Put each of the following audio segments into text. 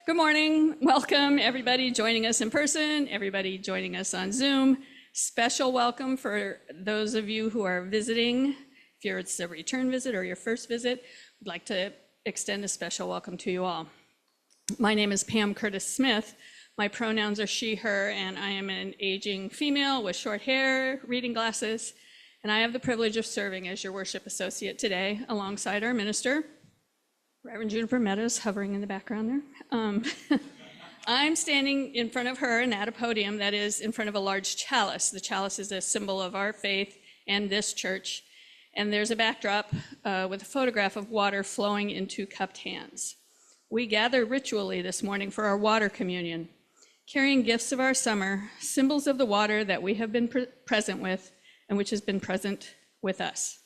Good morning. Welcome, everybody joining us in person, everybody joining us on Zoom. Special welcome for those of you who are visiting. If it's a return visit or your first visit, I'd like to extend a special welcome to you all. My name is Pam Curtis Smith. My pronouns are she, her, and I am an aging female with short hair, reading glasses, and I have the privilege of serving as your worship associate today alongside our minister, Reverend Juniper Meadows, hovering in the background there. I'm standing in front of her and at a podium that is in front of a large chalice. The chalice is a symbol of our faith and this church. And there's a backdrop with a photograph of water flowing into cupped hands. We gather ritually this morning for our water communion, carrying gifts of our summer, symbols of the water that we have been present with and which has been present with us.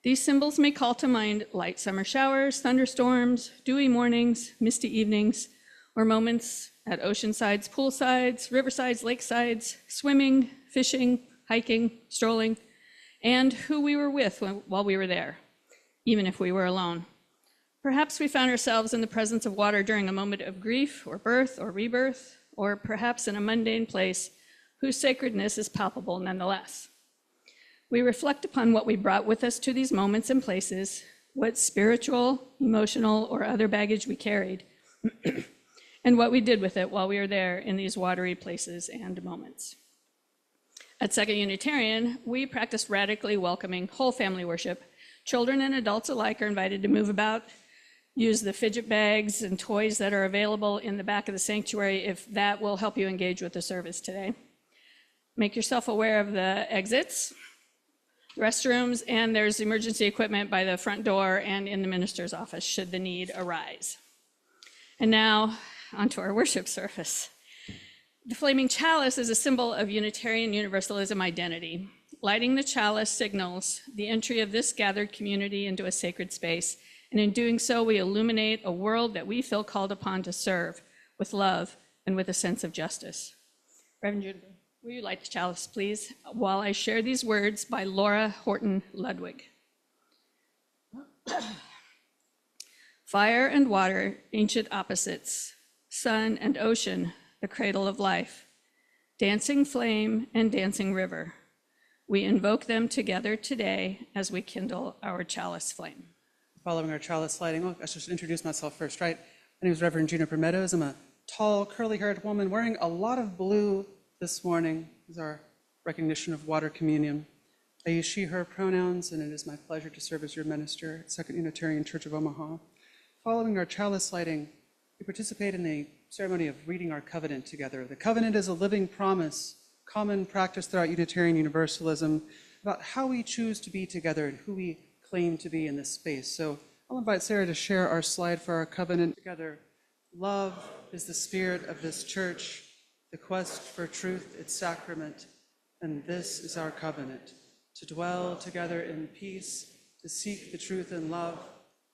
These symbols may call to mind light summer showers, thunderstorms, dewy mornings, misty evenings, or moments at ocean sides, poolsides, riversides, lakesides, swimming, fishing, hiking, strolling, and who we were with while we were there, even if we were alone. Perhaps we found ourselves in the presence of water during a moment of grief or birth or rebirth, or perhaps in a mundane place whose sacredness is palpable nonetheless. We reflect upon what we brought with us to these moments and places, what spiritual, emotional, or other baggage we carried, and what we did with it while we were there in these watery places and moments. At Second Unitarian, we practice radically welcoming whole family worship. Children and adults alike are invited to move about, use the fidget bags and toys that are available in the back of the sanctuary if that will help you engage with the service today. Make yourself aware of the exits, restrooms, and there's emergency equipment by the front door and in the minister's office should the need arise. And now, onto our worship service. The flaming chalice is a symbol of Unitarian Universalism identity. Lighting the chalice signals the entry of this gathered community into a sacred space, and in doing so, we illuminate a world that we feel called upon to serve with love and with a sense of justice. Reverend Juniper, will you light the chalice, please, while I share these words by Laura Horton Ludwig. Fire and water, ancient opposites, sun and ocean, the cradle of life, dancing flame and dancing river. We invoke them together today as we kindle our chalice flame. Following our chalice lighting, I should introduce myself first, right? My name is Reverend Juniper Meadows. I'm a tall, curly-haired woman wearing a lot of blue this morning. Is our recognition of water communion. I use she, her pronouns, and it is my pleasure to serve as your minister at Second Unitarian Church of Omaha. Following our chalice lighting, we participate in a ceremony of reading our covenant together. The covenant is a living promise, common practice throughout Unitarian Universalism, about how we choose to be together and who we claim to be in this space. So I'll invite Sarah to share our slide for our covenant together. Love is the spirit of this church, the quest for truth, its sacrament, and this is our covenant, to dwell together in peace, to seek the truth in love,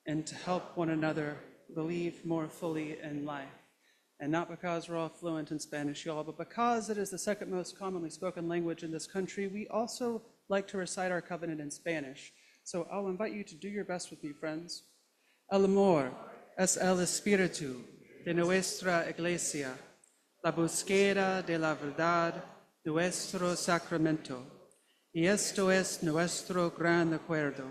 and to help one another believe more fully in life. And not because we're all fluent in Spanish, y'all, but because it is the second most commonly spoken language in this country, we also like to recite our covenant in Spanish. So I'll invite you to do your best with me, friends. El amor es el espíritu de nuestra iglesia, la búsqueda de la verdad, nuestro sacramento. Y esto es nuestro gran acuerdo,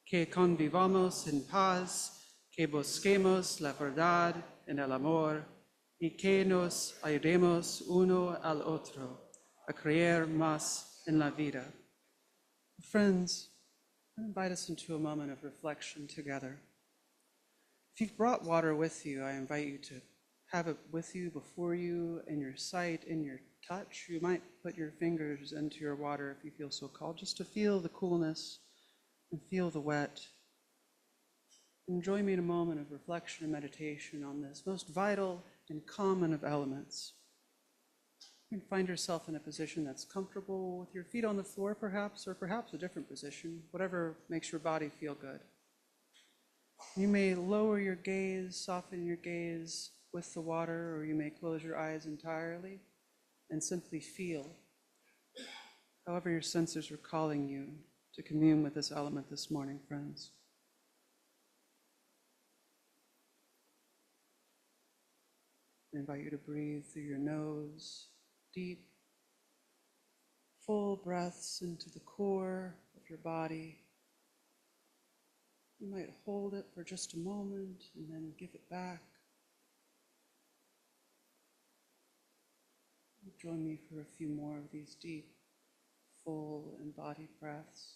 que convivamos en paz, que busquemos la verdad en el amor, y que nos ayudemos uno al otro a creer más en la vida. Friends, I invite us into a moment of reflection together. If you've brought water with you, I invite you to have it with you, before you, in your sight, in your touch. You might put your fingers into your water if you feel so called, just to feel the coolness and feel the wet. And join me in a moment of reflection and meditation on this most vital and common of elements. You can find yourself in a position that's comfortable, with your feet on the floor perhaps, or perhaps a different position, whatever makes your body feel good. You may lower your gaze, soften your gaze with the water, or you may close your eyes entirely and simply feel. However your senses are calling you to commune with this element this morning, friends. I invite you to breathe through your nose, deep, full breaths into the core of your body. You might hold it for just a moment and then give it back. Join me for a few more of these deep, full, embodied breaths.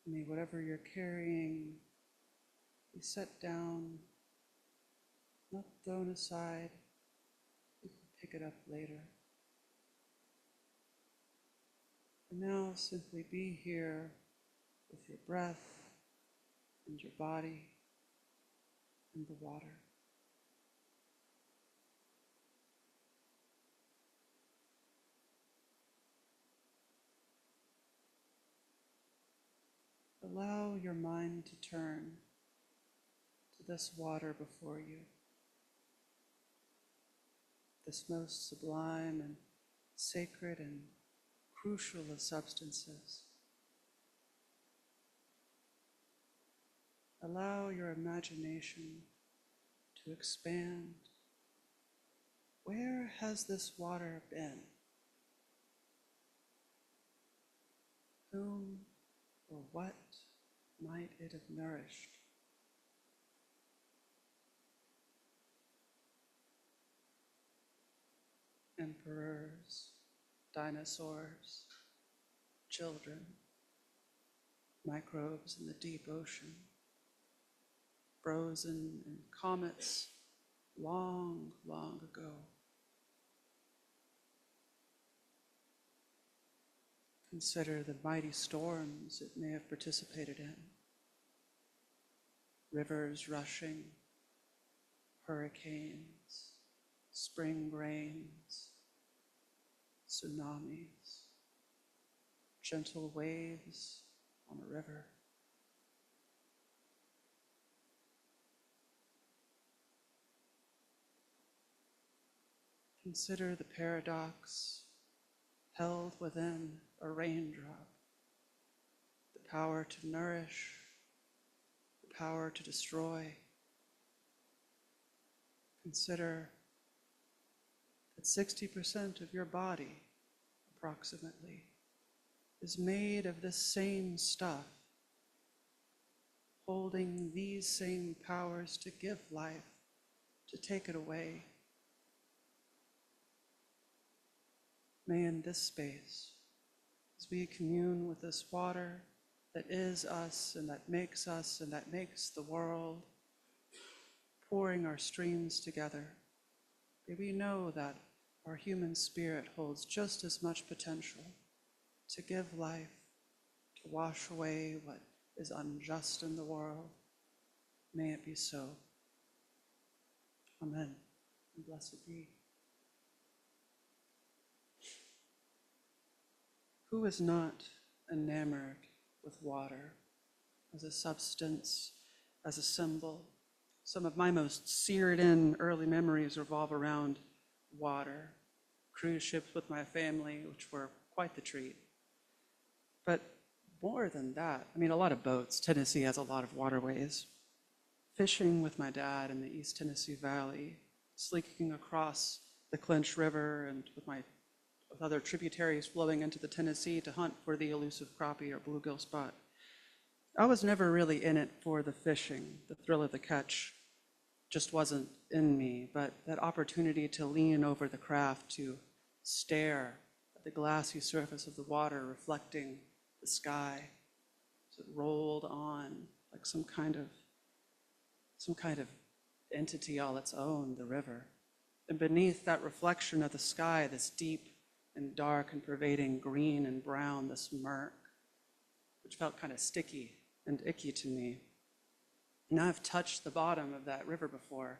May whatever you're carrying be set down, not thrown aside. You can pick it up later. And now simply be here with your breath and your body and the water. Allow your mind to turn to this water before you, this most sublime and sacred and crucial of substances. Allow your imagination to expand. Where has this water been? Whom or what might it have nourished? Emperors, dinosaurs, children, microbes in the deep ocean, frozen in comets long, long ago. Consider the mighty storms it may have participated in. Rivers rushing, hurricanes, spring rains, tsunamis, gentle waves on a river. Consider the paradox held within a raindrop, the power to nourish, the power to destroy. Consider that 60% of your body, approximately, is made of this same stuff, holding these same powers to give life, to take it away. May in this space, as we commune with this water that is us and that makes the world, pouring our streams together, may we know that our human spirit holds just as much potential to give life, to wash away what is unjust in the world. May it be so. Amen, and blessed be. Who is not enamored with water as a substance, as a symbol? Some of my most seared-in early memories revolve around water. Cruise ships with my family, which were quite the treat. But more than that, I mean, a lot of boats. Tennessee has a lot of waterways. Fishing with my dad in the East Tennessee Valley, sleeking across the Clinch River and with other tributaries flowing into the Tennessee to hunt for the elusive crappie or bluegill spot. I was never really in it for the fishing. The thrill of the catch just wasn't in me, but that opportunity to lean over the craft, to stare at the glassy surface of the water reflecting the sky as it rolled on like some kind of entity all its own, the river. And beneath that reflection of the sky, this deep and dark and pervading green and brown, this murk, which felt kind of sticky and icky to me. And I've touched the bottom of that river before.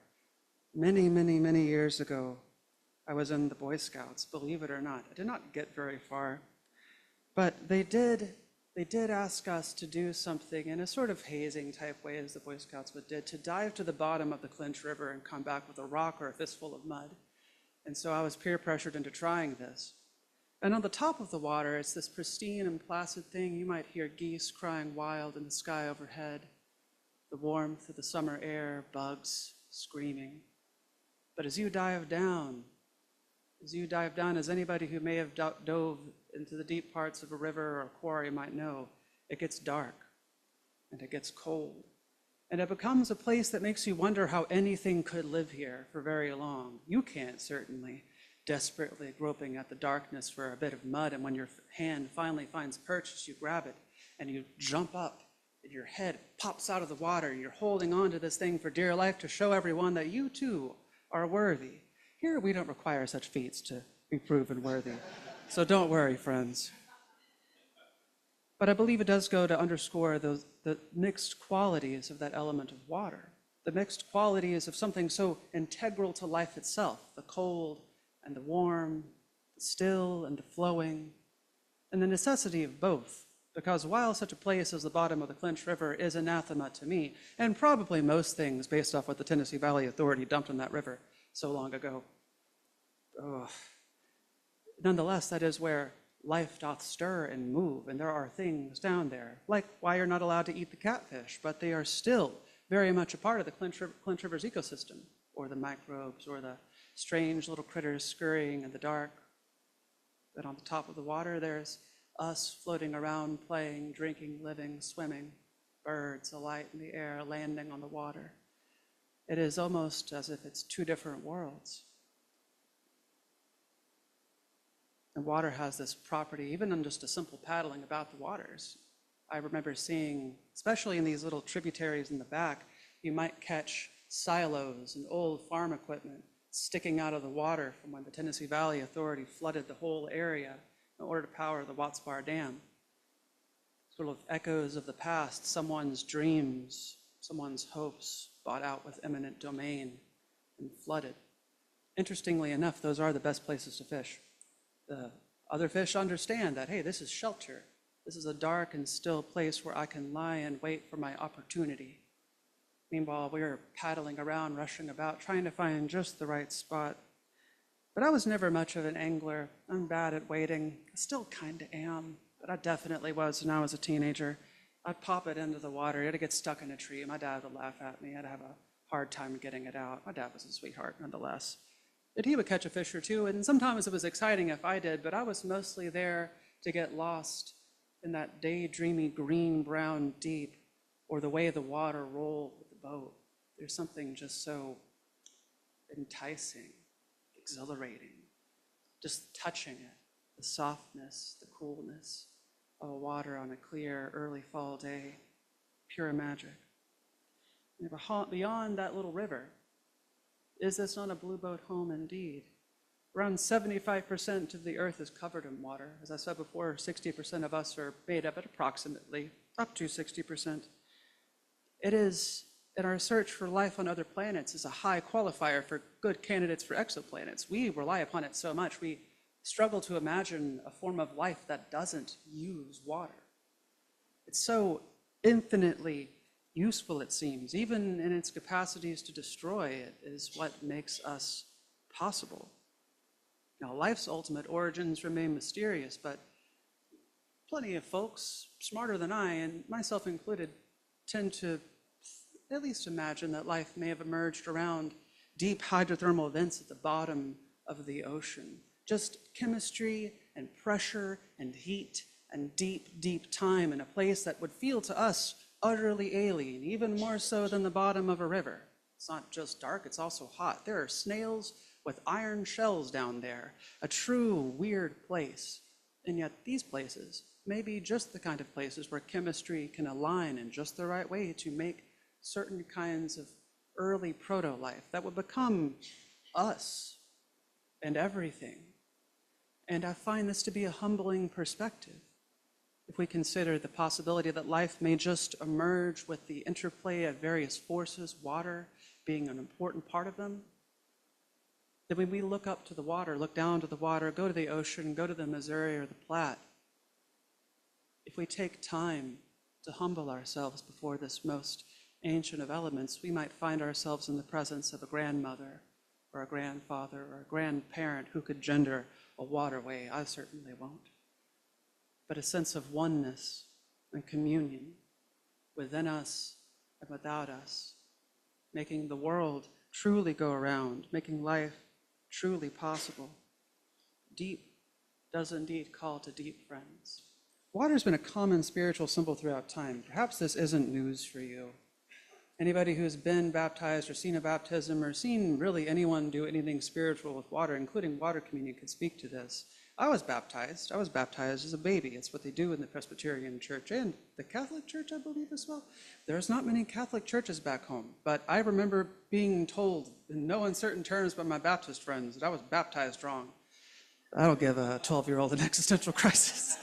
Many, many, many years ago, I was in the Boy Scouts, believe it or not. I did not get very far, but they did ask us to do something in a sort of hazing type way, as the Boy Scouts would did, to dive to the bottom of the Clinch River and come back with a rock or a fistful of mud. And so I was peer pressured into trying this. And on the top of the water, it's this pristine and placid thing. You might hear geese crying wild in the sky overhead, the warmth of the summer air, bugs screaming. But as you dive down, as anybody who may have dove into the deep parts of a river or a quarry might know, it gets dark and it gets cold. And it becomes a place that makes you wonder how anything could live here for very long. You can't, certainly, desperately groping at the darkness for a bit of mud, and when your hand finally finds purchase, you grab it and you jump up, and your head pops out of the water, and you're holding on to this thing for dear life to show everyone that you too are worthy. Here, we don't require such feats to be proven worthy, so don't worry, friends. But I believe it does go to underscore the mixed qualities of that element of water, the mixed qualities of something so integral to life itself, the cold and the warm, the still and the flowing, and the necessity of both. Because while such a place as the bottom of the Clinch River is anathema to me, and probably most things based off what the Tennessee Valley Authority dumped in that river so long ago, nonetheless, that is where life doth stir and move, and there are things down there, like why you're not allowed to eat the catfish, but they are still very much a part of the Clinch River's ecosystem, or the microbes, or the strange little critters scurrying in the dark. But on the top of the water, there's us floating around, playing, drinking, living, swimming, birds alight in the air, landing on the water. It is almost as if it's two different worlds. And water has this property, even in just a simple paddling about the waters. I remember seeing, especially in these little tributaries in the back, you might catch silos and old farm equipment sticking out of the water from when the Tennessee Valley Authority flooded the whole area in order to power the Watts Bar Dam. Sort of echoes of the past, someone's dreams, someone's hopes bought out with eminent domain and flooded. Interestingly enough, those are the best places to fish. The other fish understand that, hey, this is shelter. This is a dark and still place where I can lie and wait for my opportunity. Meanwhile, we're paddling around, rushing about, trying to find just the right spot. But I was never much of an angler. I'm bad at waiting. I still kind of am, but I definitely was when I was a teenager. I'd pop it into the water. It'd get stuck in a tree. My dad would laugh at me. I'd have a hard time getting it out. My dad was a sweetheart, nonetheless. But he would catch a fish or two, and sometimes it was exciting if I did, but I was mostly there to get lost in that daydreamy green-brown deep, or the way the water rolled with the boat. There's something just so enticing, exhilarating, just touching it, the softness, the coolness of water on a clear early fall day, pure magic. And beyond that little river, is this not a blue boat home indeed? Around 75% of the earth is covered in water. As I said before, 60% of us are made up at approximately up to 60%. It is, in our search for life on other planets, is a high qualifier for good candidates for exoplanets. We rely upon it so much, we struggle to imagine a form of life that doesn't use water. It's so infinitely useful, it seems, even in its capacities to destroy. It is what makes us possible. Now, life's ultimate origins remain mysterious, but plenty of folks, smarter than I, and myself included, tend to at least imagine that life may have emerged around deep hydrothermal vents at the bottom of the ocean. Just chemistry and pressure and heat and deep, deep time in a place that would feel to us utterly alien, even more so than the bottom of a river. It's not just dark, it's also hot. There are snails with iron shells down there, a true weird place. And yet these places may be just the kind of places where chemistry can align in just the right way to make certain kinds of early proto-life that would become us and everything. And I find this to be a humbling perspective. If we consider the possibility that life may just emerge with the interplay of various forces, water being an important part of them, then when we look up to the water, look down to the water, go to the ocean, go to the Missouri or the Platte, if we take time to humble ourselves before this most ancient of elements, we might find ourselves in the presence of a grandmother or a grandfather or a grandparent who could gender a waterway. I certainly won't. But a sense of oneness and communion within us and without us, making the world truly go around, making life truly possible. Deep does indeed call to deep, friends. Water's been a common spiritual symbol throughout time. Perhaps this isn't news for you. Anybody who's been baptized or seen a baptism or seen really anyone do anything spiritual with water, including water communion, could speak to this. I was baptized. I was baptized as a baby. It's what they do in the Presbyterian Church and the Catholic Church, I believe, as well. There's not many Catholic churches back home, but I remember being told in no uncertain terms by my Baptist friends that I was baptized wrong. That'll give a 12-year-old an existential crisis.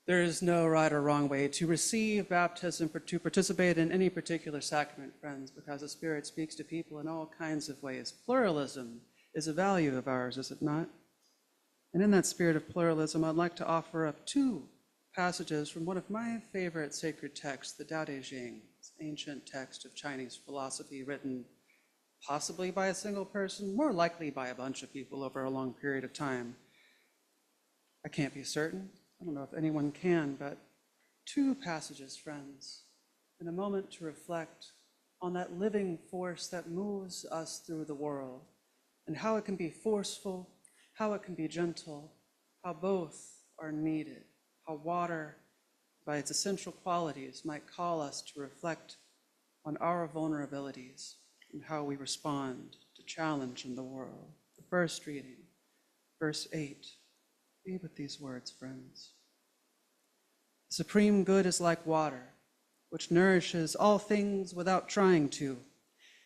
There is no right or wrong way to receive baptism, to participate in any particular sacrament, friends, because the Spirit speaks to people in all kinds of ways. Pluralism is a value of ours, is it not? And in that spirit of pluralism, I'd like to offer up two passages from one of my favorite sacred texts, the Tao Te Ching, ancient text of Chinese philosophy written possibly by a single person, more likely by a bunch of people over a long period of time. I can't be certain. I don't know if anyone can, but two passages, friends, in a moment to reflect on that living force that moves us through the world and how it can be forceful, how it can be gentle, how both are needed, how water, by its essential qualities, might call us to reflect on our vulnerabilities and how we respond to challenge in the world. The first reading, verse 8. Be with these words, friends. The supreme good is like water, which nourishes all things without trying to.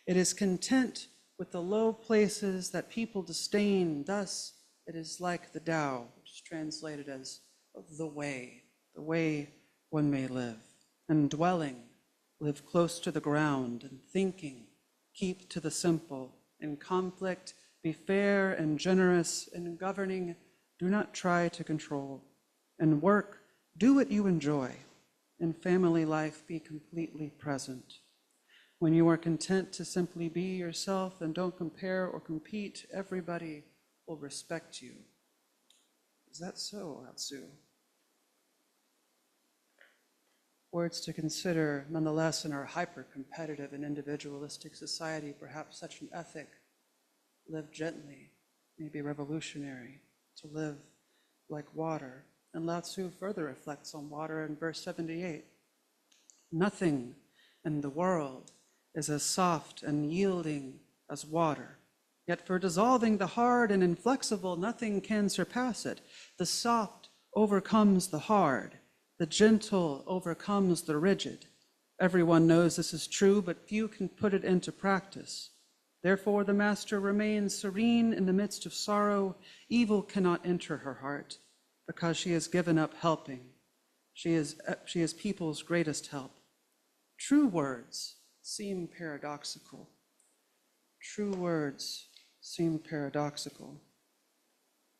It is content with the low places that people disdain. Thus, it is like the Tao, which is translated as the way one may live. And dwelling, live close to the ground, and thinking, keep to the simple. In conflict, be fair and generous. In governing, do not try to control. In work, do what you enjoy. In family life, be completely present. When you are content to simply be yourself and don't compare or compete, everybody will respect you. Is that so, Lao Tzu? Words to consider, nonetheless, in our hyper-competitive and individualistic society. Perhaps such an ethic, live gently, may be revolutionary, to live like water. And Lao Tzu further reflects on water in verse 78. Nothing in the world is as soft and yielding as water. Yet for dissolving the hard and inflexible, nothing can surpass it. The soft overcomes the hard. The gentle overcomes the rigid. Everyone knows this is true, but few can put it into practice. Therefore, the master remains serene in the midst of sorrow. Evil cannot enter her heart, because she has given up helping. She is people's greatest help. True words seem paradoxical. True words seem paradoxical.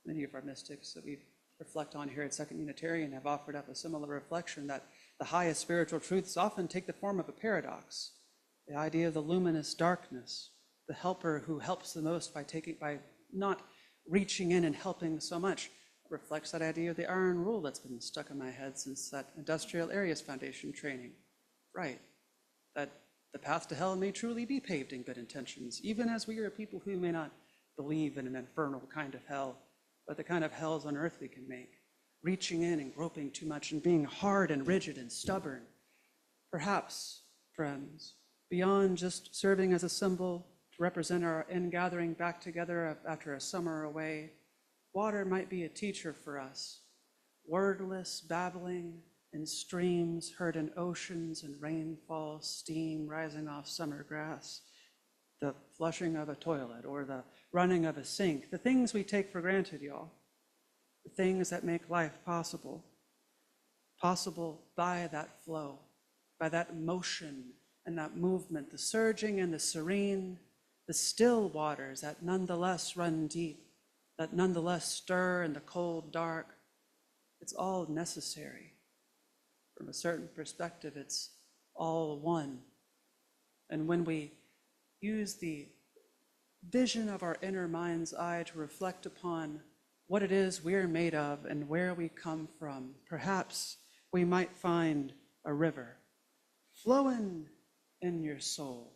Many of our mystics that we reflect on here at Second Unitarian have offered up a similar reflection that the highest spiritual truths often take the form of a paradox. The idea of the luminous darkness, the helper who helps the most by not reaching in and helping so much, reflects that idea of the iron rule that's been stuck in my head since that industrial areas foundation training. Right, that the path to hell may truly be paved in good intentions, even as we are people who may not believe in an infernal kind of hell, but the kind of hells on earth we can make, reaching in and groping too much and being hard and rigid and stubborn. Perhaps, friends, beyond just serving as a symbol to represent our ingathering back together after a summer away, water might be a teacher for us. Wordless babbling in streams heard in oceans and rainfall, steam rising off summer grass, the flushing of a toilet or the running of a sink, the things we take for granted, y'all, the things that make life possible by that flow, by that motion and that movement, the surging and the serene, the still waters that nonetheless run deep, that nonetheless stir in the cold dark. It's all necessary. From a certain perspective, it's all one. And when we use the vision of our inner mind's eye to reflect upon what it is we're made of and where we come from, perhaps we might find a river flowing in your soul.